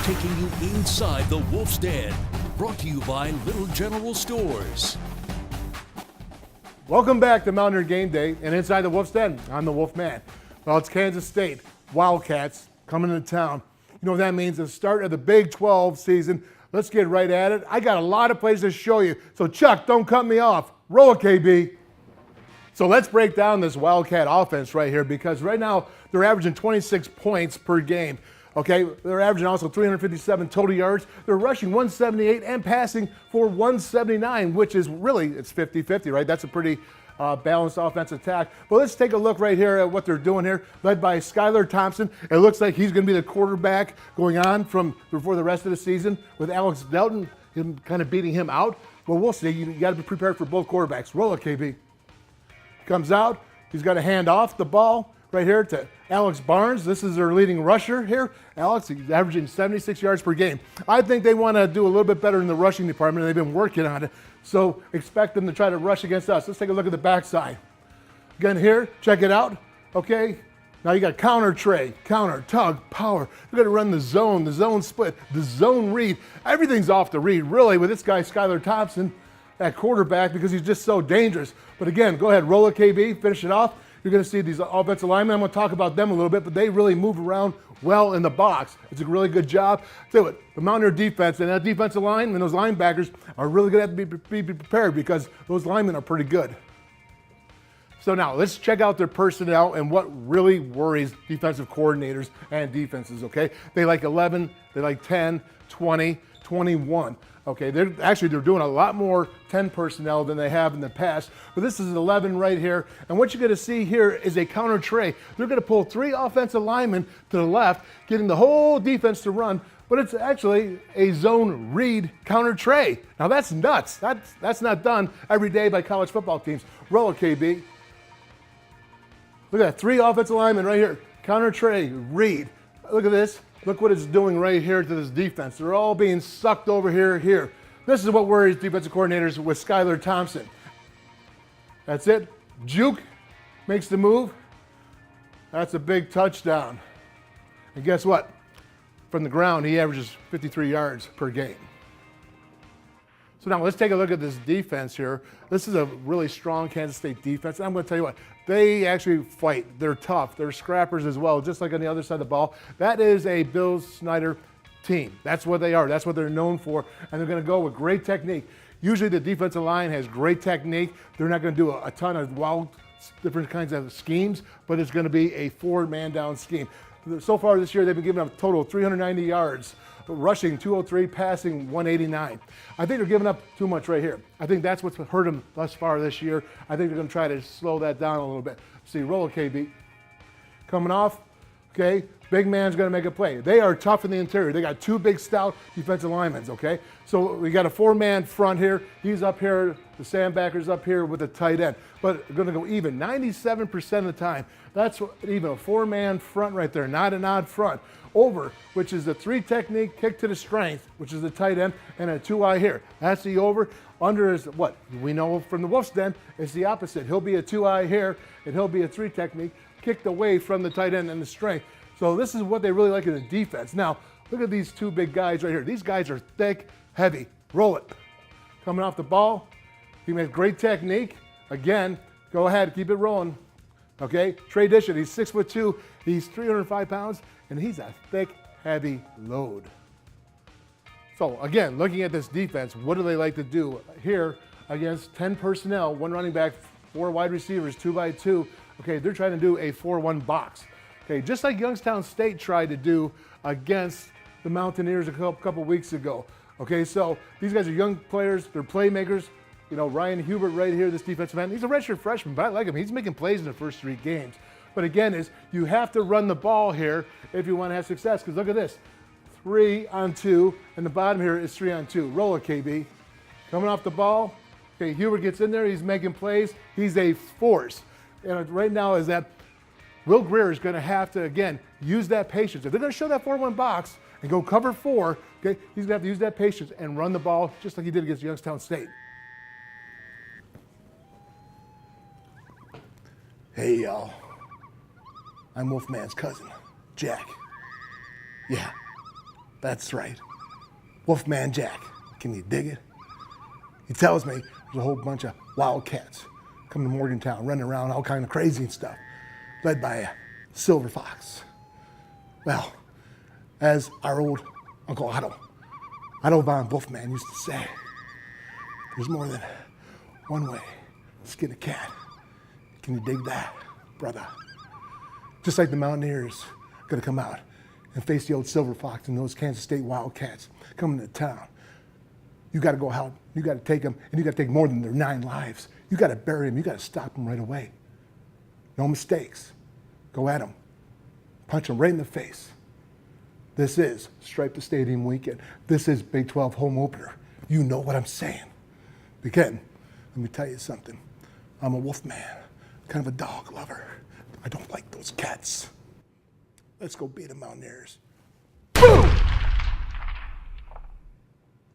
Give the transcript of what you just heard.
taking you inside the Wolf's Den. Brought to you by Little General Stores. Welcome back to Mountaineer Game Day, and inside the Wolf's Den, I'm the Wolf Man. Well, it's Kansas State Wildcats coming into town. You know what that means? The start of the Big 12 season. Let's get right at it. I got a lot of plays to show you, so Chuck, don't cut me off. Roll it, KB. So let's break down this Wildcat offense right here, because right now they're averaging 26 points per game. Okay, they're averaging also 357 total yards. They're rushing 178 and passing for 179, which is really, it's 50-50, right? That's a pretty balanced offensive attack. But let's take a look right here at what they're doing here, led by Skylar Thompson. It looks like he's going to be the quarterback going on for the rest of the season, with Alex Delton kind of beating him out. Well, we'll see. You got to be prepared for both quarterbacks. Roll it, KB. Comes out. He's got to hand off the ball right here to Alex Barnes. This is their leading rusher here. Alex, he's averaging 76 yards per game. I think they want to do a little bit better in the rushing department. They've been working on it. So expect them to try to rush against us. Let's take a look at the backside. Again here, check it out. Okay, now you got counter tray, counter, tug, power. You're going to run the zone split, the zone read. Everything's off the read, really, with this guy, Skylar Thompson, at quarterback, because he's just so dangerous. But again, go ahead, roll it, KB, finish it off. You're going to see these offensive linemen. I'm going to talk about them a little bit, but they really move around well in the box. It's a really good job. Do it. The Mountaineer defense and that defensive line and those linebackers are really going to have to be prepared, because those linemen are pretty good. So now let's check out their personnel and what really worries defensive coordinators and defenses, okay? They like 11, they like 10, 20, 21. Okay, they're doing a lot more 10 personnel than they have in the past, but this is 11 right here. And what you're going to see here is a counter tray. They're going to pull 3 offensive linemen to the left, getting the whole defense to run, but it's actually a zone read counter tray. Now that's nuts. That's not done every day by college football teams. Roll it, KB. Look at that, 3 offensive linemen right here. Counter tray, read. Look at this. Look what it's doing right here to this defense. They're all being sucked over here. This is what worries defensive coordinators with Skylar Thompson. That's it. Juke makes the move. That's a big touchdown. And guess what? From the ground, he averages 53 yards per game. So now let's take a look at this defense here. This is a really strong Kansas State defense. And I'm going to tell you what, they actually fight. They're tough. They're scrappers as well, just like on the other side of the ball. That is a Bill Snyder team. That's what they are. That's what they're known for. And they're going to go with great technique. Usually the defensive line has great technique. They're not going to do a ton of wild, different kinds of schemes, but it's going to be a 4-man down scheme. So far this year, they've been giving up a total of 390 yards, rushing 203, passing 189. I think they're giving up too much right here. I think that's what's hurt them thus far this year. I think they're going to try to slow that down a little bit. See, roll a KB. Coming off, okay, big man's going to make a play. They are tough in the interior. They got 2 big, stout defensive linemen, okay? So we got a 4-man front here. He's up here. The sandbacker's up here with a tight end. But they're going to go even 97% of the time. That's even a 4-man front right there, not an odd front. Over, which is the 3 technique, kick to the strength, which is the tight end, and a 2-eye here. That's the over. Under is what? We know from the Wolf's Den, it's the opposite. He'll be a 2-eye here, and he'll be a 3 technique, kicked away from the tight end and the strength. So this is what they really like in the defense. Now, look at these 2 big guys right here. These guys are thick, heavy. Roll it. Coming off the ball, he makes great technique. Again, go ahead, keep it rolling. Okay, Trey Dishon, he's 6'2", he's 305 pounds, and he's a thick, heavy load. So again, looking at this defense, what do they like to do here against 10 personnel, 1 running back, 4 wide receivers, 2x2. Okay, they're trying to do a 4-1 box. Okay, just like Youngstown State tried to do against the Mountaineers a couple weeks ago. Okay, so these guys are young players, they're playmakers. You know, Ryan Hubert right here, this defensive end, he's a redshirt freshman, but I like him. He's making plays in the first 3 games. But again, you have to run the ball here if you want to have success, because look at this. 3-on-2, and the bottom here is 3-on-2. Roll it, KB. Coming off the ball, okay, Hubert gets in there, he's making plays. He's a force. And right now is that Will Greer is going to have to, again, use that patience. If they're going to show that 4-1 box and go cover 4, okay, he's going to have to use that patience and run the ball just like he did against Youngstown State. Hey, y'all. I'm Wolfman's cousin, Jack. Yeah, That's right. Wolfman Jack. Can you dig it? He tells me there's a whole bunch of wildcats coming to Morgantown, running around all kind of crazy and stuff, led by a silver fox. Well, as our old Uncle Otto von Wolfman used to say, there's more than one way to skin a cat. Can you dig that, brother? Just like the Mountaineers are gonna come out and face the old silver fox and those Kansas State Wildcats coming to town. You gotta go out, you gotta take them, and you gotta take more than their 9 lives. You gotta bury them, you gotta stop them right away. No mistakes. Go at them. Punch them right in the face. This is Stripe the Stadium weekend. This is Big 12 home opener. You know what I'm saying. Again, let me tell you something. I'm a wolf man, kind of a dog lover. I don't like those cats. Let's go beat the Mountaineers.